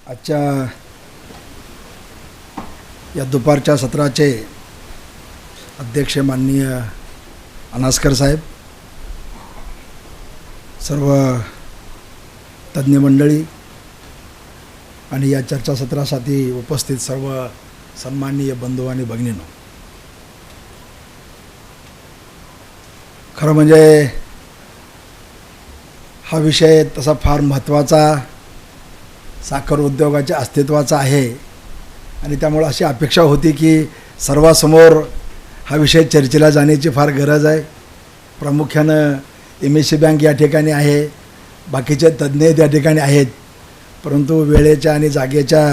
आजच्या या दुपारच्या सत्राचे अध्यक्ष माननीय अनास्कर साहेब, सर्व तज्ज्ञ मंडळी आणि या चर्चासत्रासाठी उपस्थित सर्व सन्माननीय बंधू आणि भगिनींनो, खरं म्हणजे हा विषय तसा फार महत्त्वाचा साखर उद्योगाच्या अस्तित्वाचा आहे आणि त्यामुळे अशी अपेक्षा होती की सर्वांसमोर हा विषय चर्चेला जाण्याची फार गरज आहे. प्रामुख्यानं MSC बँक या ठिकाणी आहे, बाकीचे तज्ज्ञ त्या ठिकाणी आहेत, परंतु वेळेच्या आणि जागेच्या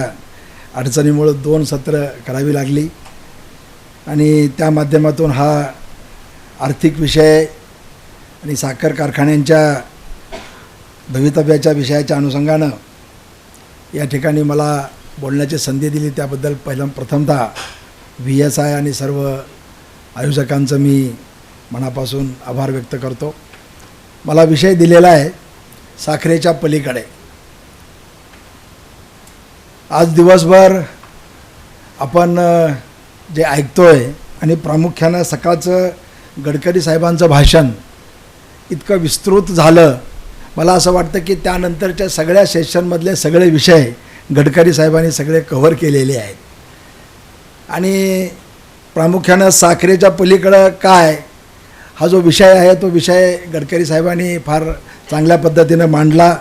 अडचणीमुळे 2 सत्र करावी लागली आणि त्या माध्यमातून हा आर्थिक विषय आणि साखर कारखान्यांच्या भवितव्याच्या विषयाच्या अनुषंगानं या ठिकाणी मला बोलण्याची संधी दिली त्याबद्दल प्रथमतः VSI आणि सर्व आयोजकांचं मी मनापासून आभार व्यक्त करतो. मला विषय दिलेला आहे साखरेच्या पलीकडे. आज दिवसभर आपण जे ऐकतोय आणि प्रामुख्यानं सकाळचं गडकरी साहेबांचं भाषण इतकं विस्तृत झालं, मला असं वाटतं की त्यानंतरच्या सगळ्या सेशनमधले सगळे विषय गडकरी साहेबांनी सगळे कव्हर केलेले आहेत आणि प्रामुख्यानं साखरेच्या पलीकडं काय हा जो विषय आहे तो विषय गडकरी साहेबांनी फार चांगल्या पद्धतीनं मांडला.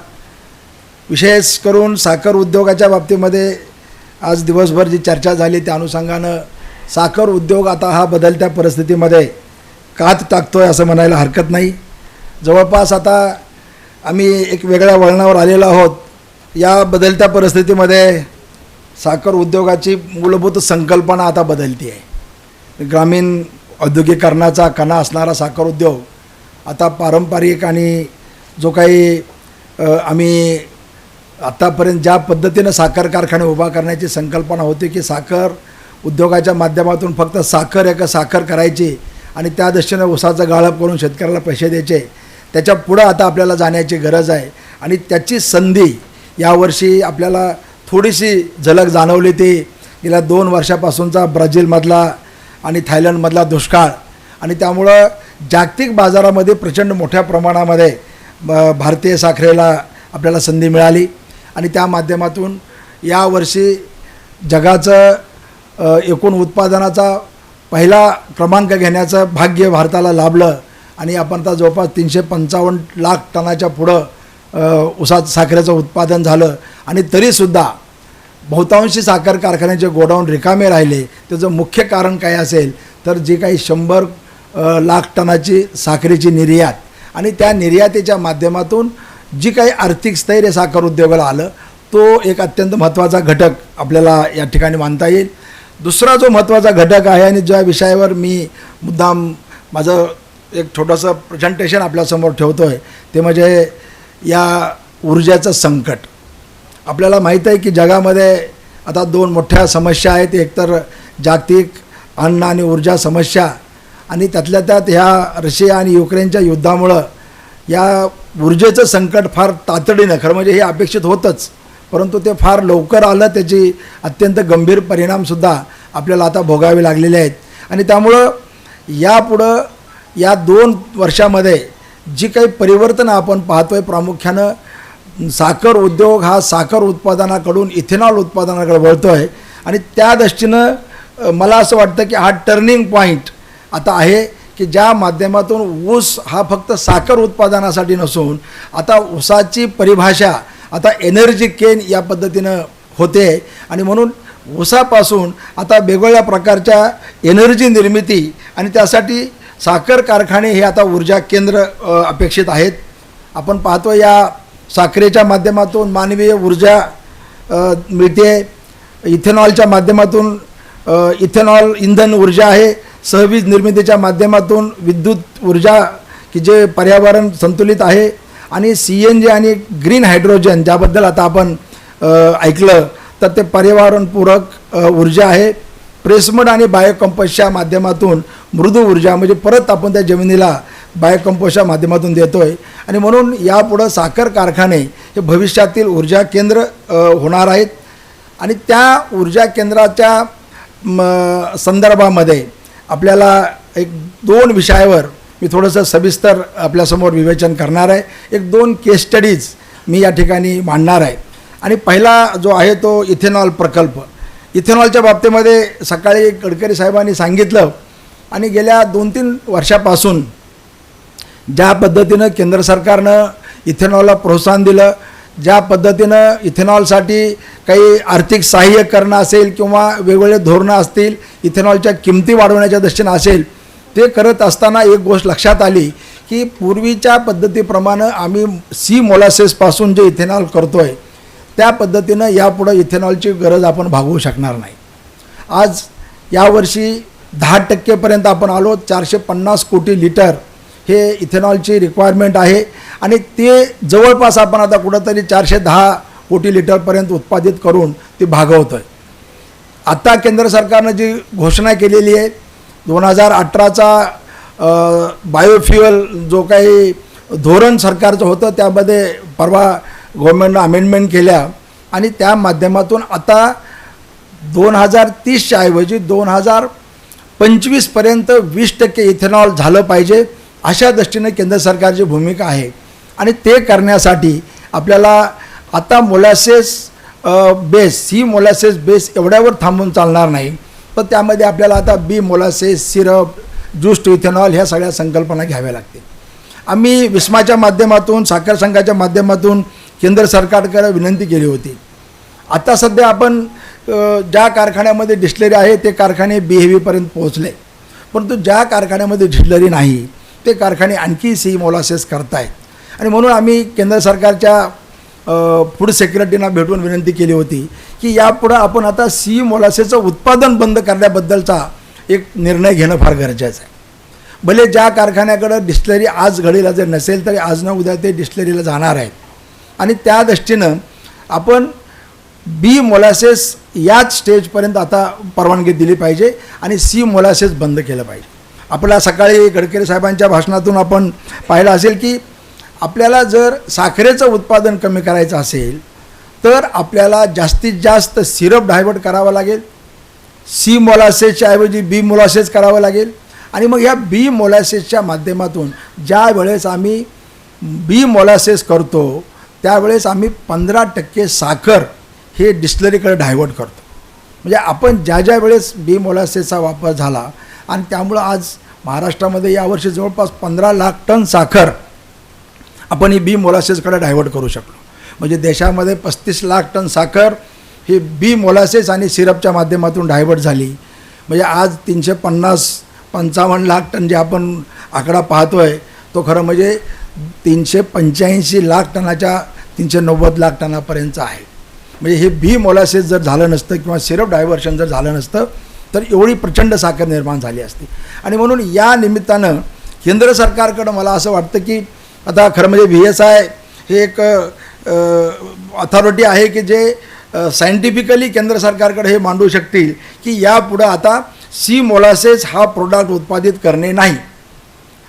विशेष करून साखर उद्योगाच्या बाबतीमध्ये आज दिवसभर जी चर्चा झाली त्या अनुषंगानं साखर उद्योग आता हा बदलत्या परिस्थितीमध्ये कात टाकतोय असं म्हणायला हरकत नाही. जवळपास आता आम्ही एक वेगळ्या वळणावर आलेलो आहोत. या बदलत्या परिस्थितीमध्ये साखर उद्योगाची मूलभूत संकल्पना आता बदलती आहे. ग्रामीण औद्योगिकरणाचा कणा असणारा साखर उद्योग आता पारंपरिक आणि जो काही आम्ही आत्तापर्यंत ज्या पद्धतीनं साखर कारखाने उभा करण्याची संकल्पना होती की साखर उद्योगाच्या माध्यमातून फक्त साखर करायची आणि त्या दृष्टीनं ऊसाचं गाळप करून शेतकऱ्याला पैसे द्यायचे, त्याच्या पुढं आता आपल्याला जाण्याची गरज आहे आणि त्याची संधी यावर्षी आपल्याला थोडीशी झलक जाणवली. ती गेल्या 2 वर्षापासूनचा ब्राझीलमधला आणि थायलंडमधला दुष्काळ आणि त्यामुळं जागतिक बाजारामध्ये प्रचंड मोठ्या प्रमाणामध्ये भारतीय साखरेला आपल्याला संधी मिळाली आणि त्या माध्यमातून यावर्षी जगाचं एकूण उत्पादनाचा पहिला क्रमांक घेण्याचं भाग्य भारताला लाभलं आणि आपण आता जवळपास 355 लाख टनाच्या पुढं साखरेचं उत्पादन झालं आणि तरीसुद्धा बहुतांशी साखर कारखान्याचे गोडाऊन रिकामे राहिले. त्याचं मुख्य कारण काय असेल तर जी काही 100 लाख टनाची साखरेची निर्यात आणि त्या निर्यातीच्या माध्यमातून जी काही आर्थिक स्थैर्य साखर उद्योगाला आलं तो एक अत्यंत महत्त्वाचा घटक आपल्याला या ठिकाणी मानता येईल. दुसरा जो महत्त्वाचा घटक आहे आणि ज्या विषयावर मी मुद्दाम माझं एक छोटंसं प्रेझेंटेशन आपल्यासमोर ठेवतो आहे ते म्हणजे या ऊर्जाचं संकट. आपल्याला माहीत आहे की जगामध्ये आता 2 मोठ्या समस्या आहेत. एक तर जागतिक अन्न आणि ऊर्जा समस्या आणि त्यातल्या त्यात ह्या रशिया आणि युक्रेनच्या युद्धामुळं या ऊर्जेचं संकट फार तातडीनं, खरं म्हणजे हे अपेक्षित होतंच, परंतु ते फार लवकर आलं, त्याची अत्यंत गंभीर परिणामसुद्धा आपल्याला आता भोगावे लागलेले आहेत आणि त्यामुळं यापुढं या 2 वर्षामध्ये जी काही परिवर्तन आपण पाहतो आहे, प्रामुख्यानं साखर उद्योग हा साखर उत्पादनाकडून इथेनॉल उत्पादनाकडे वळतो आहे आणि त्या दृष्टीनं मला असं वाटतं की हा टर्निंग पॉईंट आता आहे की ज्या माध्यमातून ऊस हा फक्त साखर उत्पादनासाठी नसून आता ऊसाची परिभाषा आता एनर्जी केन या पद्धतीनं होते आणि म्हणून ऊसापासून आता वेगवेगळ्या प्रकारच्या एनर्जी निर्मिती आणि त्यासाठी साखर कारखाने हे आता ऊर्जा केंद्र अपेक्षित आहेत. आपण पाहतो या साखरेच्या माध्यमातून मानवीय ऊर्जा मिळते, इथेनॉलच्या माध्यमातून इथेनॉल इंधन ऊर्जा आहे, सहवीज निर्मितीच्या माध्यमातून विद्युत ऊर्जा की जे पर्यावरण संतुलित आहे आणि CNG आणि ग्रीन हायड्रोजन ज्याबद्दल आता आपण ऐकलं तर ते पर्यावरणपूरक ऊर्जा आहे. प्रेसमड आणि बायोकंपोस्टच्या माध्यमातून मृदू ऊर्जा म्हणजे परत आपण त्या जमिनीला बायोकंपोस्टच्या माध्यमातून देतो आहे आणि म्हणून यापुढं साखर कारखाने हे भविष्यातील ऊर्जा केंद्र होणार आहेत. आणि त्या ऊर्जा केंद्राच्या संदर्भामध्ये आपल्याला एक 2 विषयावर मी थोडंसं सविस्तर आपल्यासमोर विवेचन करणार आहे. एक 2 केस स्टडीज मी या ठिकाणी मांडणार आहे. आणि पहिला जो आहे तो इथेनॉल प्रकल्प. इथेनॉलच्या बाबतीमध्ये सकाळी गडकरी साहेबांनी सांगितलं आणि गेल्या 2-3 वर्षापासून ज्या पद्धतीनं केंद्र सरकारनं इथेनॉलला प्रोत्साहन दिलं, ज्या पद्धतीनं इथेनॉलसाठी काही आर्थिक सहाय्य करणं असेल किंवा वेगवेगळे धोरणं असतील, इथेनॉलच्या किमती वाढवण्याच्या दृष्टीनं असेल, ते करत असताना एक गोष्ट लक्षात आली की पूर्वीच्या पद्धतीप्रमाणे आम्ही सी मोलासेसपासून जे इथेनॉल करतो आहे त्या पद्धतीनं यापुढं इथेनॉलची गरज आपण भागवू शकणार नाही. आज यावर्षी 10% आपण आलो. 450 कोटी लिटर हे इथेनॉलची रिक्वायरमेंट आहे आणि ते जवळपास आपण आता कुठंतरी 410 कोटी लिटरपर्यंत उत्पादित करून ते भागवतो आहे. आता केंद्र सरकारनं जी घोषणा केलेली आहे 2018चा बायोफ्युअल जो काही धोरण सरकारचं होतं त्यामध्ये परवा गव्हर्नमेंटनं अमेंडमेंट केल्या आणि त्या माध्यमातून आता 2030च्या ऐवजी 2025पर्यंत 20% इथेनॉल झालं पाहिजे अशा दृष्टीने केंद्र सरकारची भूमिका आहे. आणि ते करण्यासाठी आपल्याला आता मोलॅसेस बेस, सी मोलॅसेस बेस एवढ्यावर थांबून चालणार नाही, तर त्यामध्ये आपल्याला आता बी मोलॅसेस, सिरप, ज्यूस टू इथेनॉल ह्या सगळ्या संकल्पना घ्याव्या लागतील. आम्ही विस्माच्या माध्यमातून, साखर संघाच्या माध्यमातून केंद्र सरकारकडे विनंती केली होती. आता सध्या आपण ज्या कारखान्यामध्ये डिस्टिलरी आहे ते कारखाने BHEVपर्यंत पोहोचले, परंतु ज्या कारखान्यामध्ये डिस्टिलरी नाही ते कारखाने आणखी सी मोलासेस करतायत. आणि म्हणून आम्ही केंद्र सरकारच्या फूड सेक्रेटरीना भेटून विनंती केली होती की यापुढं आपण आता सी मोलासेसचं उत्पादन बंद करण्याबद्दलचा एक निर्णय घेणं फार गरजेचं आहे. भले ज्या कारखान्याकडं डिस्टिलरी आज घडीला जर नसेल तरी आज न उद्या ते डिस्टिलरीला जाणार आहेत आणि त्या दृष्टीनं आपण बी मोलासेस याच स्टेजपर्यंत आता परवानगी दिली पाहिजे आणि सी मोलासेस बंद केलं पाहिजे. आपल्याला सकाळी गडकरी साहेबांच्या भाषणातून आपण पाहिलं असेल की आपल्याला जर साखरेचं उत्पादन कमी करायचं असेल तर आपल्याला जास्तीत जास्त सिरप डायव्हर्ट करावं लागेल, सी मोलासेसच्या ऐवजी बी मोलासेस करावं लागेल. आणि मग ह्या बी मोलासेसच्या माध्यमातून ज्या वेळेस आम्ही बी मोलासेस करतो त्यावेळेस आम्ही 15% साखर हे डिस्टिलरीकडे डायव्हर्ट करतो. म्हणजे आपण ज्या वेळेस बी मोलासेसचा वापर झाला आणि त्यामुळं आज महाराष्ट्रामध्ये यावर्षी जवळपास 15 लाख टन साखर आपण ही बी मोलासेसकडे डायव्हर्ट करू शकलो. म्हणजे देशामध्ये 35 लाख टन साखर ही बी मोलासेस आणि सिरपच्या माध्यमातून डायव्हर्ट झाली. म्हणजे आज 350-55 लाख टन जे आपण आकडा पाहतो आहे तो खरं म्हणजे 385 लाख टनाच्या 390 लाख टनापर्यंतचं आहे. म्हणजे हे बी मोलासेस जर झालं नसतं किंवा सिरप डायव्हर्शन जर झालं नसतं तर एवढी प्रचंड साखर निर्माण झाली असती. आणि म्हणून या निमित्तानं केंद्र सरकारकडं मला असं वाटतं की आता खरं म्हणजे VSI हे एक अथॉरिटी आहे की जे सायंटिफिकली केंद्र सरकारकडे हे मांडू शकतील की यापुढं आता सी मोलासेस हा प्रोडक्ट उत्पादित करणे नाही.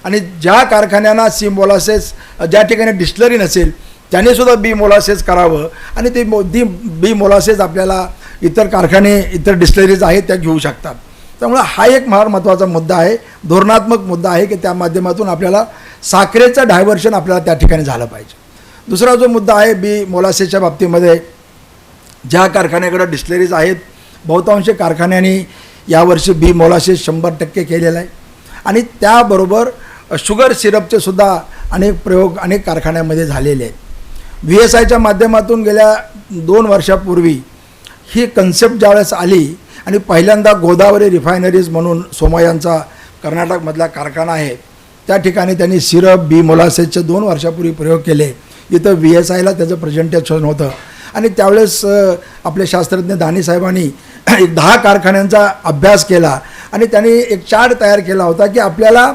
आणि ज्या कारखान्यांना सी मोलासेस, ज्या ठिकाणी डिस्टिलरी नसेल त्यानेसुद्धा बी मोलासेस करावं आणि ते बी मोलासेस आपल्याला इतर कारखाने, इतर डिस्टिलरीज आहेत त्या घेऊ शकतात. त्यामुळे हा एक फार महत्त्वाचा मुद्दा आहे, धोरणात्मक मुद्दा आहे की त्या माध्यमातून आपल्याला साखरेचं डायव्हर्शन आपल्याला त्या ठिकाणी झालं पाहिजे. दुसरा जो मुद्दा आहे बी मोलासेसच्या बाबतीमध्ये, ज्या कारखान्याकडे डिस्टिलरीज आहेत बहुतांश कारखान्यांनी यावर्षी बी मोलासेस 100% केलेलं आहे. आणि त्याबरोबर शुगर सिरपचे सुद्धा अनेक प्रयोग अनेक कारखान्यामध्ये झालेले आहेत. VSIच्या माध्यमातून गेल्या 2 वर्षापूर्वी ही कन्सेप्ट ज्यावेळेस आली आणि पहिल्यांदा गोदावरी रिफायनरीज म्हणून सोमय्यांचा कर्नाटकमधला कारखाना आहे त्या ठिकाणी त्यांनी सिरप बी मोलासेसचे 2 वर्षापूर्वी प्रयोग केले. इथं VSIला त्याचं प्रेझेंटेशन होतं आणि त्यावेळेस आपले शास्त्रज्ञ दानी साहेबांनी एक 10 कारखान्यांचा अभ्यास केला आणि त्यांनी एक चार्ट तयार केला होता की आपल्याला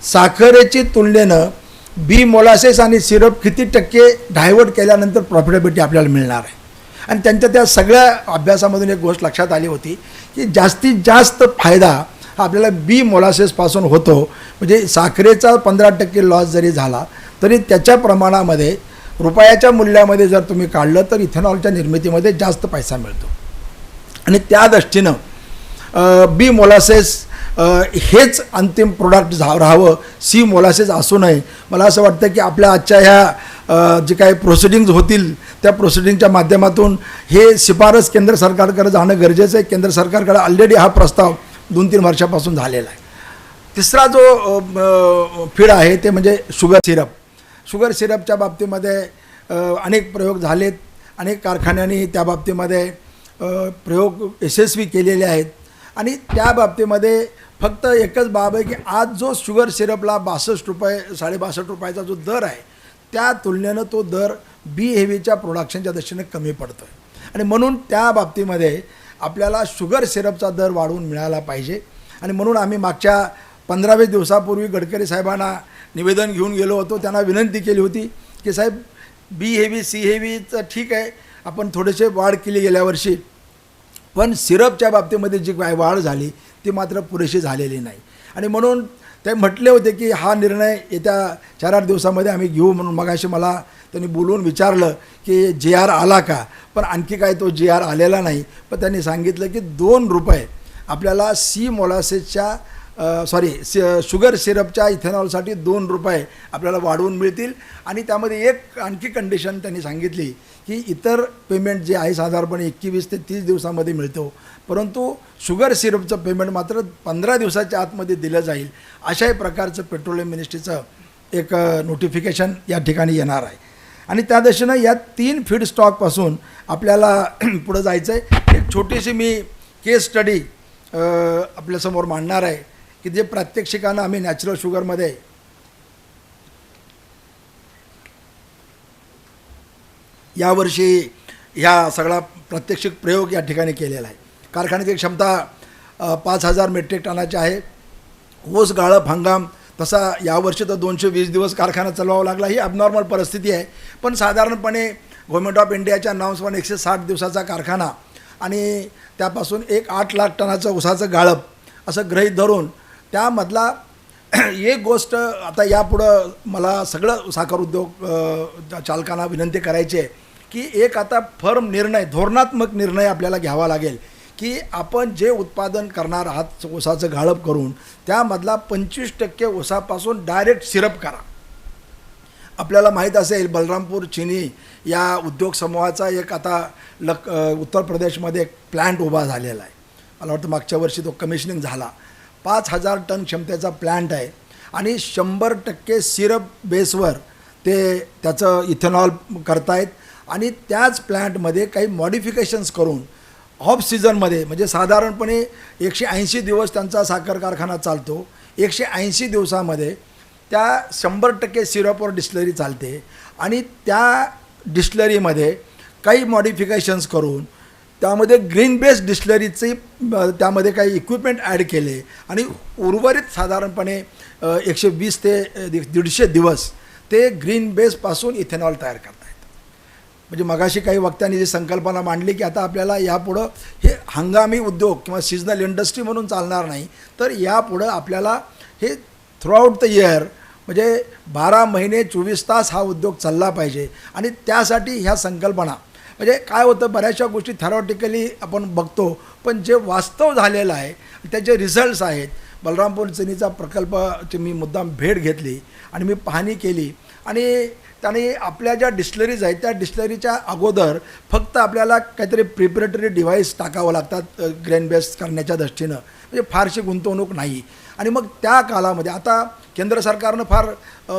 साखरेची तुलनेनं बी मोलासेस आणि सिरप किती टक्के डायव्हर्ट केल्यानंतर प्रॉफिटेबिलिटी आपल्याला मिळणार आहे. आणि त्यांच्या त्या सगळ्या अभ्यासामधून एक गोष्ट लक्षात आली होती की जास्तीत जास्त फायदा हा आपल्याला बी मोलासेसपासून होतो. म्हणजे साखरेचा 15% लॉस जरी झाला तरी त्याच्या प्रमाणामध्ये रुपयाच्या मूल्यामध्ये जर तुम्ही काढलं तर इथेनॉलच्या निर्मितीमध्ये जास्त पैसा मिळतो. आणि त्या दृष्टीनं बी मोलासेस हेच अंतिम प्रोडक्ट राहावं, सी मोलासेस असू नये. मला असं वाटतं की आपल्या आजच्या ह्या जे काही प्रोसिडिंग्ज होतील त्या प्रोसिडिंगच्या माध्यमातून हे शिफारस केंद्र सरकारकडे जाणं गरजेचं आहे. केंद्र सरकारकडे ऑलरेडी हा प्रस्ताव 2-3 वर्षापासून झालेला आहे. तिसरा जो फीड आहे ते म्हणजे शुगर सिरप. शुगर सिरपच्या बाबतीमध्ये अनेक प्रयोग झालेत, अनेक कारखान्यांनी त्या बाबतीमध्ये प्रयोग यशस्वी केलेले आहेत. आणि त्या बाबतीमध्ये फक्त एकच बाब आहे की आज जो शुगर सिरपला 62 रुपये 62.5 रुपयाचा जो दर आहे त्या तुलनेनं तो दर बी हेवीच्या प्रोडक्शनच्या दृष्टीने कमी पडतो आहे. आणि म्हणून त्या बाबतीमध्ये आपल्याला शुगर सिरपचा दर वाढवून मिळाला पाहिजे. आणि म्हणून आम्ही मागच्या 15-20 दिवसापूर्वी गडकरी साहेबांना निवेदन घेऊन गेलो होतो. त्यांना विनंती केली होती की साहेब बी हेवी सी हेवीचं ठीक आहे, आपण थोडेसे वाढ केली गेल्या वर्षी, पण सिरपच्या बाबतीमध्ये जी काय वाढ झाली ती मात्र पुरेशी झालेली नाही. आणि म्हणून ते म्हटले होते की हा निर्णय येत्या 4-8 दिवसामध्ये आम्ही घेऊ म्हणून. मगाशी मला त्यांनी बोलून विचारलं की JR आला का, पण आणखी काय तो JR आलेला नाही. पण त्यांनी सांगितलं की 2 रुपये आपल्याला सी मोलासेसच्या शुगर सिरपच्या इथेनॉलसाठी 2 रुपये आपल्याला वाढवून मिळतील. आणि त्यामध्ये एक आणखी कंडिशन त्यांनी सांगितली की इतर पेमेंट जे आहे साधारणपणे 21 ते 30 दिवसामध्ये मिळतो, परंतु शुगर सिरपचं पेमेंट मात्र 15 दिवसाच्या आतमध्ये दिलं जाईल. अशाही प्रकारचं पेट्रोलियम मिनिस्ट्रीचं एक नोटिफिकेशन या ठिकाणी येणार आहे. आणि त्या दृष्टीनं या 3 फीड स्टॉकपासून आपल्याला पुढं जायचं आहे. एक छोटीशी मी केस स्टडी आपल्यासमोर मांडणार आहे की जे प्रात्यक्षिकानं आम्ही नॅचरल शुगरमध्ये यावर्षी ह्या सगळा प्रात्यक्षिक प्रयोग या ठिकाणी केलेला आहे. कारखान्याची क्षमता 5,000 मेट्रिक टनाची आहे. ऊस गाळप हंगाम तसा यावर्षी तर 220 दिवस कारखाना चालवावा लागला. ही अबनॉर्मल परिस्थिती आहे, पण साधारणपणे गव्हर्नमेंट ऑफ इंडियाच्या नॉर्म्सवर 160 दिवसाचा कारखाना आणि त्यापासून 8 लाख टनाचं ऊसाचं गाळप असं गृहीत धरून त्यामधला एक गोष्ट आता यापुढं मला सगळं साखर उद्योग चालकांना विनंती करायची आहे की एक आता फर्म निर्णय, धोरणात्मक निर्णय आपल्याला घ्यावा लागेल की आपण जे उत्पादन करणार आहात ऊसाचं गाळप करून त्यामधला 25% ऊसापासून डायरेक्ट सिरप करा. आपल्याला माहीत असेल बलरामपूर चिनी या उद्योग समूहाचा एक आता उत्तर प्रदेशमध्ये एक प्लॅन्ट उभा झालेला आहे. मला वाटतं मागच्या वर्षी तो कमिशनिंग झाला. 5,000 टन क्षमतेचा प्लॅन्ट आहे आणि 100% सिरप बेसवर ते त्याचं इथेनॉल करतायत. आणि त्याच प्लॅन्टमध्ये काही मॉडिफिकेशन्स करून ऑफ सीझनमध्ये म्हणजे साधारणपणे 180 दिवस त्यांचा साखर कारखाना चालतो. 180 दिवसामध्ये त्या 100% सिरपवर डिस्टिलरी चालते आणि त्या डिस्टिलरीमध्ये काही मॉडिफिकेशन्स करून त्यामध्ये ग्रीन बेस डिस्टिलरीचे त्यामध्ये काही इक्विपमेंट ॲड केले आणि उर्वरित साधारणपणे 120 ते 150 दिवस ते ग्रीन बेसपासून इथेनॉल तयार करतात. म्हणजे मगाशी काही वक्त्यांनी जी संकल्पना मांडली की आता आपल्याला यापुढं हे हंगामी उद्योग किंवा सीजनल इंडस्ट्री म्हणून चालणार नाही, तर यापुढं आपल्याला हे थ्रूआउट द इयर म्हणजे 12 महिने 24 तास हा उद्योग चालला पाहिजे. आणि त्यासाठी ह्या संकल्पना म्हणजे काय होतं, बऱ्याचशा गोष्टी थेरॉटिकली आपण बघतो, पण जे वास्तव झालेलं आहे त्याचे रिझल्ट्स आहेत. बलरामपूर चिनीचा प्रकल्पाची मी मुद्दाम भेट घेतली आणि मी पाहणी केली आणि त्याने आपल्या ज्या डिस्टिलरीज आहेत त्या डिस्टिलरीच्या अगोदर फक्त आपल्याला काहीतरी प्रिपरेटरी डिव्हाइस टाकावं लागतात ग्रेन बेस करण्याच्या दृष्टीनं, म्हणजे फारशी गुंतवणूक नाही. आणि मग त्या कालामध्ये आता केंद्र सरकारनं फार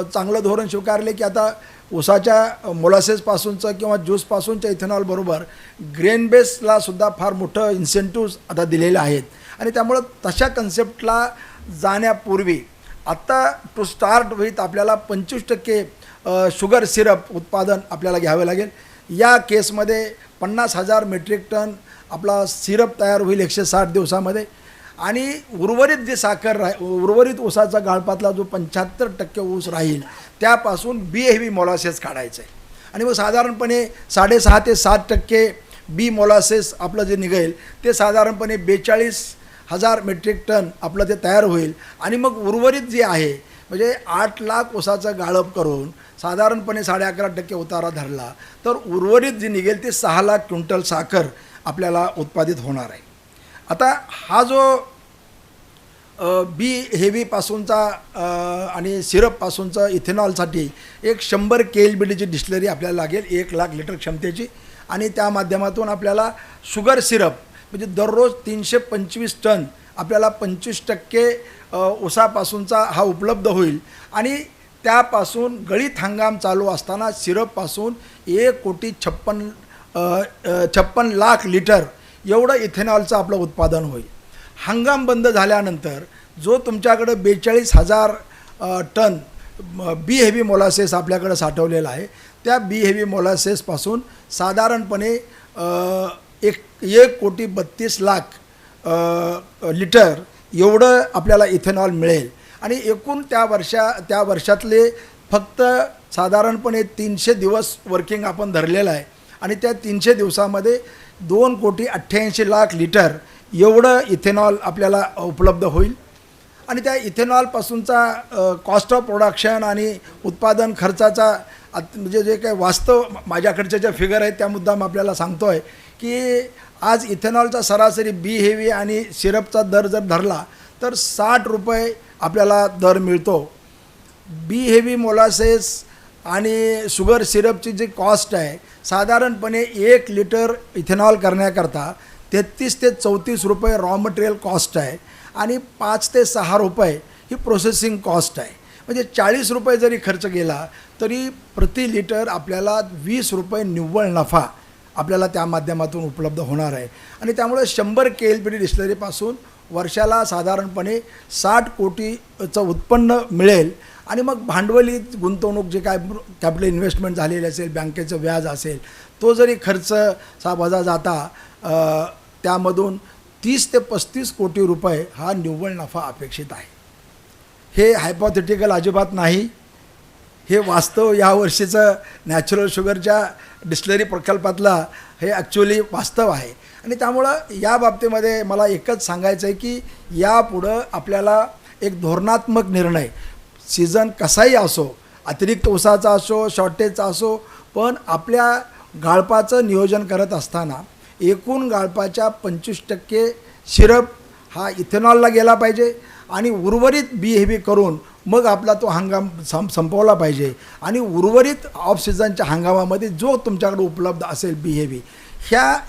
चांगलं धोरण स्वीकारले की आता ऊसाच्या मोलासेसपासूनचं किंवा ज्यूसपासूनच्या इथेनॉलबरोबर ग्रेन बेसला सुद्धा फार मोठं इन्सेंटिव्स आता दिलेले आहेत. आणि त्यामुळं तशा कन्सेप्टला जाण्यापूर्वी आत्ता टू स्टार्ट विथ आपल्याला 25% शुगर सिरप उत्पादन आपल्याला घ्यावे लागेल. या केसमध्ये 50,000 मेट्रिक टन आपला सिरप तयार होईल 160 दिवसामध्ये. आणि उर्वरित जे साखर उर्वरित ऊसाचा गाळपातला जो 75% ऊस राहील त्यापासून बी हेवी मोलासेस काढायचं आहे. आणि मग साधारणपणे 6.5 ते 7% बी मोलासेस आपलं जे निघेल ते साधारणपणे 42,000 मेट्रिक टन आपलं ते तयार होईल. आणि मग उर्वरित जे आहे म्हणजे 8 लाख ऊसाचं गाळप करून साधारणपणे 11.5% उतारा धरला तर उर्वरित जी निघेल ते 6 लाख क्विंटल साखर आपल्याला उत्पादित होणार आहे. आता हा जो बी हेवीपासूनचा आणि सिरपपासूनचा इथेनॉलसाठी एक 100 KLBDची डिस्टिलरी आपल्याला लागेल, 1,00,000 लिटर क्षमतेची. आणि त्या माध्यमातून आपल्याला शुगर सिरप म्हणजे दररोज 325 टन आपल्याला 25% ऊसापासूनचा हा उपलब्ध होईल. आणि त्यापासून गळीत हंगाम चालू असताना सिरपपासून 1,56,56 लाख लिटर एवढं इथेनॉलचं आपलं उत्पादन होईल. हंगाम बंद झाल्यानंतर जो तुमच्याकडं 42,000 टन बी हेवी मोलासेस आपल्याकडं साठवलेला आहे, त्या बी हेवी मोलासेसपासून साधारणपणे 1,32,00,000 लिटर एवढं आपल्याला इथेनॉल मिळेल. आणि एकूण त्या वर्षातले फक्त साधारणपणे 300 दिवस वर्किंग आपण धरलेलं आहे. आणि त्या 300 दिवसामध्ये 2,88,00,000 लिटर एवढं इथेनॉल आपल्याला उपलब्ध होईल. आणि त्या इथेनॉलपासूनचा कॉस्ट ऑफ प्रोडक्शन आणि उत्पादन खर्चाचा म्हणजे जे काही वास्तव माझ्याकडच्या ज्या फिगर आहेत त्या मुद्दाम आपल्याला सांगतो आहे की आज इथेनॉलचा सरासरी बी हेवी आणि सिरपचा दर जर धरला तर 60 रुपये आपल्याला दर मिळतो. बी हेवी मोलासेस आणि शुगर सिरपची जी कॉस्ट आहे साधारणपणे 1 लिटर इथेनॉल करण्याकरता 33 ते 34 रुपये रॉ मटेरियल कॉस्ट आहे आणि 5 ते 6 रुपये ही प्रोसेसिंग कॉस्ट आहे. म्हणजे 40 रुपये जरी खर्च गेला तरी प्रति लिटर आपल्याला 20 रुपये निव्वळ नफा आपल्याला त्या माध्यमातून उपलब्ध होणार आहे. आणि त्यामुळे 100 KLBD डिस्टिलरीपासून वर्षाला साधारणपणे 60 कोटीचं उत्पन्न मिळेल. आणि मग भांडवली गुंतवणूक जे काय कॅपिटल इन्व्हेस्टमेंट झालेली असेल, बँकेचं व्याज असेल, तो जरी खर्च वजा जाता त्यामधून 30 ते 35 कोटी रुपये हा निव्वळ नफा अपेक्षित आहे. हे हायपोथेटिकल अजिबात नाही, हे वास्तव यावर्षीचं नॅचरल शुगरच्या डिस्टिलरी प्रकल्पातला हे ॲक्च्युली वास्तव आहे. आणि त्यामुळं या बाबतीमध्ये मला एकच सांगायचं आहे की यापुढं आपल्याला एक धोरणात्मक निर्णय, सीझन कसाही असो, अतिरिक्त ऊसाचा असो, शॉर्टेजचा असो, पण आपल्या गाळपाचं नियोजन करत असताना एकूण गाळपाच्या 25% सिरप हा इथेनॉलला गेला पाहिजे आणि उर्वरित बी हेवी करून मग आपला तो हंगाम संपवला पाहिजे. आणि उर्वरित ऑफ सीझनच्या हंगामामध्ये जो तुमच्याकडे उपलब्ध असेल बी हेवी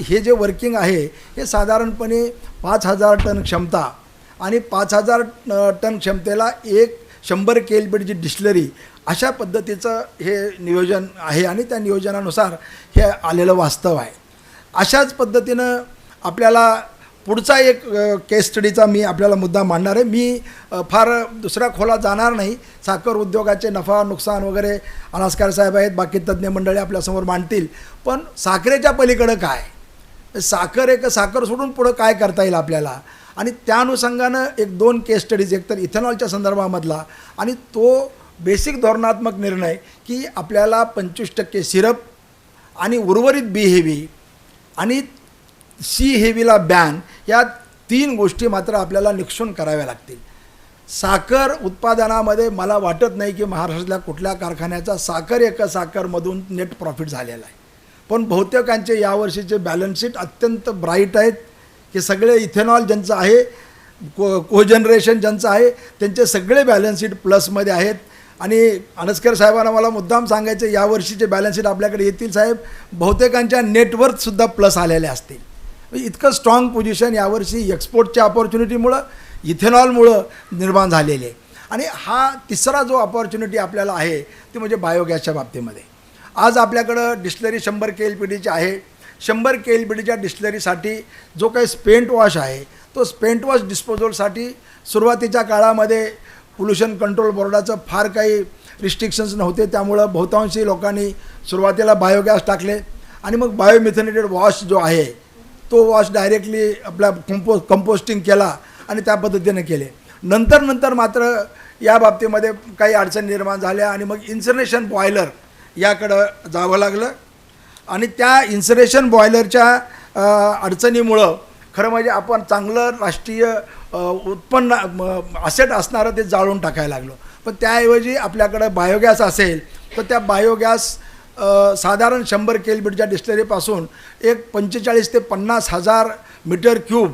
हे जे वर्किंग आहे हे साधारणपणे 5,000 टन क्षमता आणि 5,000 टन क्षमतेला 100 KLBDची डिस्टिलरी अशा पद्धतीचं हे नियोजन आहे. आणि त्या नियोजनानुसार हे आलेलं वास्तव आहे. अशाच पद्धतीनं आपल्याला पुढचा एक केस स्टडीचा मी आपल्याला मुद्दा मांडणार आहे. मी फार दुसऱ्या खोलात जाणार नाही. साखर उद्योगाचे नफा नुकसान वगैरे अनास्कार साहेब आहेत, बाकी तज्ज्ञ मंडळी आपल्यासमोर मांडतील. पण साखरेच्या पलीकडं काय, साखर सोडून पुढं काय करता येईल आपल्याला. आणि त्या अनुषंगानं 1-2 केस स्टडीज, एकतर इथेनॉलच्या संदर्भामधला आणि तो बेसिक धोरणात्मक निर्णय की आपल्याला 25% सिरप आणि उर्वरित बी हेवी आणि सी हेवीला बॅन, या 3 गोष्टी मात्र आपल्याला निक्षून कराव्या लागतील. साखर उत्पादनामध्ये मला वाटत नाही की महाराष्ट्रातल्या कुठल्या कारखान्याचा साखरमधून नेट प्रॉफिट झालेला आहे. पण बहुतेकांचे यावर्षीचे बॅलन्स शीट अत्यंत ब्राईट आहेत की सगळे इथेनॉल ज्यांचं आहे, कोजनरेशन ज्यांचं आहे, त्यांचे सगळे बॅलन्स शीट प्लसमध्ये आहेत. आणि अनस्कर साहेबांना मला मुद्दाम सांगायचं, यावर्षीचे बॅलन्स शीट आपल्याकडे येतील साहेब, बहुतेकांच्या नेटवर्थसुद्धा प्लस आलेले असतील. इतकं स्ट्रॉंग पोझिशन यावर्षी एक्सपोर्टच्या ऑपॉर्च्युनिटीमुळं, इथेनॉलमुळं निर्माण झालेले. आणि हा तिसरा जो ऑपॉर्च्युनिटी आपल्याला आहे ती म्हणजे बायोगॅसच्या बाबतीमध्ये. आज आपल्याकडं डिस्टिलरी 100 KLBDची आहे. 100 KLBDच्या डिस्टिलरीसाठी जो काही स्पेंट वॉश आहे तो स्पेंट वॉश डिस्पोजलसाठी सुरुवातीच्या काळामध्ये पोल्युशन कंट्रोल बोर्डाचं फार काही रिस्ट्रिक्शन्स नव्हते. त्यामुळं बहुतांशी लोकांनी सुरुवातीला बायोगॅस टाकले आणि मग बायोमिथेनेटेड वॉश जो आहे तो वॉश डायरेक्टली आपला कंपोस्टिंग केला आणि त्या पद्धतीने केले. नंतर मात्र या बाबतीमध्ये काही अडचणी निर्माण झाल्या आणि मग इन्सिनरेशन बॉयलर याकडं जावं लागलं. आणि त्या इन्सिनरेशन बॉयलरच्या अडचणीमुळं खरं म्हणजे आपण चांगलं राष्ट्रीय उत्पन्न असेट असणारं ते जाळून टाकायला लागलो. पण त्याऐवजी आपल्याकडं बायोगॅस असेल तर त्या बायोगॅस साधारण 100 केलबीटच्या डिस्टलरीपासून एक 45 ते 50,000 मीटर क्यूब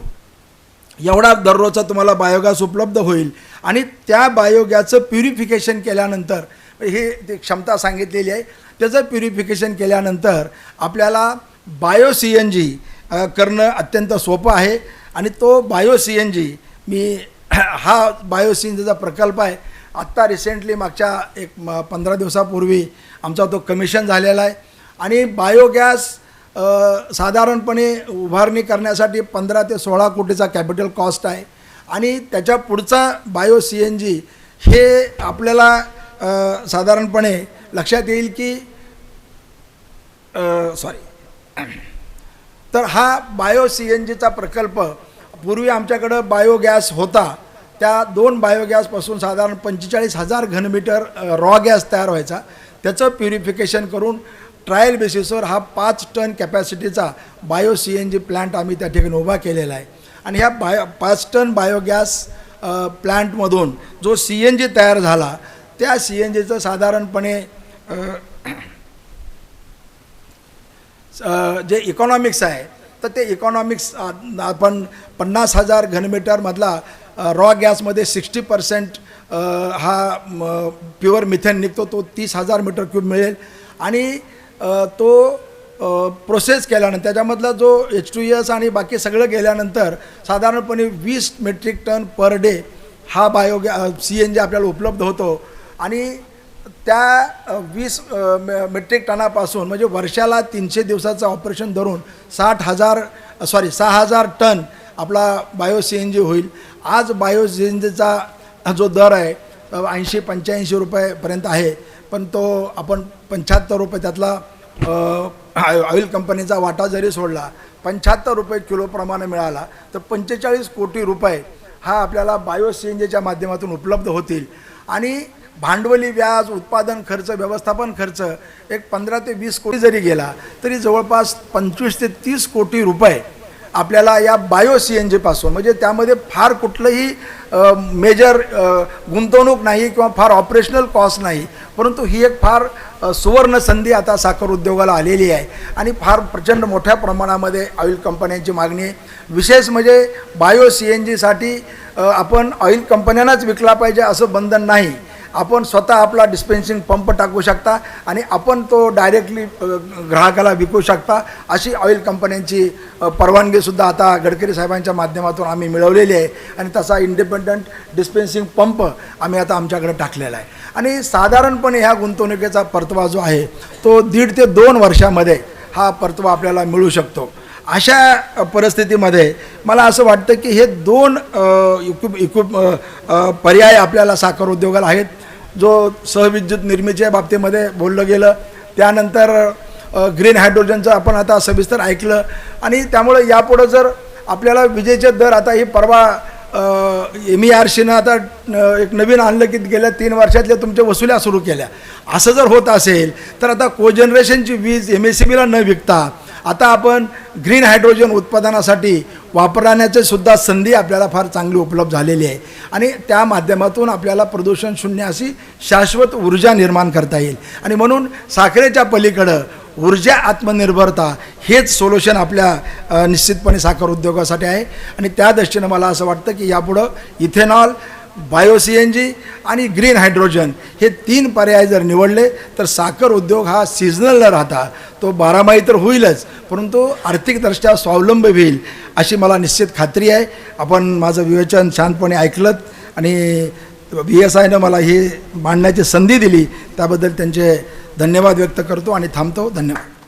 एवढा दररोजचा तुम्हाला बायोगॅस उपलब्ध होईल. आणि त्या बायोगॅसचं प्युरिफिकेशन केल्यानंतर ही ती क्षमता सांगितलेली आहे, त्याचं प्युरिफिकेशन केल्यानंतर आपल्याला बायो CNG करणं अत्यंत सोपं आहे. आणि तो बायो CNG हा बायो CNGचा प्रकल्प आहे. आत्ता रिसेंटली मागच्या 15 दिवसापूर्वी आमचा तो कमिशन झालेला आहे. आणि बायोगॅस साधारणपणे उभारणी करण्यासाठी 15 ते 16 कोटीचा कॅपिटल कॉस्ट आहे. आणि त्याच्या पुढचा बायो CNG हे आपल्याला साधारणपणे लक्षात येईल की तर हा बायो CNGचा प्रकल्प पूर्वी आमच्याकडं बायोगॅस होता. त्या 2 बायोगॅसपासून साधारण 45,000 घनमीटर रॉ गॅस तयार व्हायचा. त्याचं प्युरिफिकेशन करून ट्रायल बेसिसवर हा 5 टन कॅपॅसिटीचा बायो CNG प्लॅन्ट आम्ही त्या ठिकाणी उभा केलेला आहे. आणि ह्या 5 टन बायोगॅस प्लॅन्टमधून जो CNG तयार झाला त्या CNGचं साधारणपणे जे इकॉनॉमिक्स आहे तर ते इकॉनॉमिक्स आपण 50,000 घनमीटरमधला रॉ गॅसमध्ये 60% हा प्युअर मिथेन निघतो, तो 30,000 मीटर क्यूब मिळेल. आणि तो प्रोसेस केल्यानंतर त्याच्यामधला जो H2S आणि बाकी सगळं गेल्यानंतर साधारणपणे 20 मेट्रिक टन पर डे हा CNG आपल्याला उपलब्ध होतो. आणि त्या 20 मेट्रिक टनापासून म्हणजे वर्षाला 300 दिवसाचं ऑपरेशन धरून 6,000 टन आपला बायो CNG होईल. आज बायो CNGचा जो दर आहे 80-85 रुपयेपर्यंत आहे, पण तो आपण 75 रुपये त्यातला ऑइल कंपनीचा वाटा जरी सोडला 75 रुपये किलोप्रमाणे मिळाला तर 45 कोटी रुपये हा आपल्याला बायो CNGच्या माध्यमातून उपलब्ध होतील. आणि भांडवली व्याज, उत्पादन खर्च, व्यवस्थापन खर्च एक 15 ते 20 कोटी जरी गेला तरी जवळपास 25 ते 30 कोटी रुपये आपल्याला या बायो CNG पासून, म्हणजे त्यामध्ये फार कुठलंही मेजर गुंतवणूक नाही किंवा फार ऑपरेशनल कॉस्ट नाही, परंतु ही एक फार सुवर्ण संधी आता साखर उद्योगाला आलेली आहे. आणि फार प्रचंड मोठ्या प्रमाणामध्ये ऑइल कंपन्यांची मागणी आहे. विशेष म्हणजे बायो CNGसाठी आपण ऑइल कंपन्यांनाच विकला पाहिजे असं बंधन नाही. आपण स्वतः आपला डिस्पेन्सिंग पंप टाकू शकता आणि आपण तो डायरेक्टली ग्राहकाला विकू शकता. अशी ऑइल कंपन्यांची परवानगीसुद्धा आता गडकरी साहेबांच्या माध्यमातून आम्ही मिळवलेली आहे. आणि तसा इंडिपेंडंट डिस्पेन्सिंग पंप आम्ही आता आमच्याकडे टाकलेला आहे. आणि साधारणपणे ह्या गुंतवणुकीचा परतावा जो आहे तो 1.5 ते 2 वर्षामध्ये हा परतावा आपल्याला मिळू शकतो. अशा परिस्थितीमध्ये मला असं वाटतं की हे 2 पर्याय आपल्याला साखर उद्योगाला आहेत. जो सहविद्युत निर्मितीच्या बाबतीमध्ये बोललं गेलं, त्यानंतर ग्रीन हायड्रोजनचं आपण आता सविस्तर ऐकलं. आणि त्यामुळे यापुढं जर आपल्याला विजेचे दर आता ही परवा MERCनं आता एक नवीन आणलं की गेल्या 3 वर्षातल्या तुमच्या वसुल्या सुरू केल्या. असं जर होत असेल तर आता कोजनरेशनची वीज MSEBीला न विकता आता आपण ग्रीन हायड्रोजन उत्पादनासाठी वापरण्याची सुद्धा संधी आपल्याला फार चांगली उपलब्ध झालेली आहे. आणि त्या माध्यमातून आपल्याला प्रदूषण शून्य अशी शाश्वत ऊर्जा निर्माण करता येईल. आणि म्हणून साखरेच्या पलीकडं ऊर्जा आत्मनिर्भरता हेच सोल्युशन आपल्या निश्चितपणे साखर उद्योगासाठी आहे. आणि त्या दृष्टीनं मला असं वाटतं की यापुढं इथेनॉल, बायो CNG आणि ग्रीन हायड्रोजन हे 3 पर्याय जर निवडले तर साखर उद्योग हा सीझनल न राहता तो 12माही तर होईलच, परंतु आर्थिकदृष्ट्या स्वावलंबी होईल अशी मला निश्चित खात्री आहे. आपण माझं विवेचन शांतपणे ऐकलं आणि VSIनं मला ही मांडण्याची संधी दिली त्याबद्दल त्यांचे धन्यवाद व्यक्त करतो आणि थांबतो. धन्यवाद.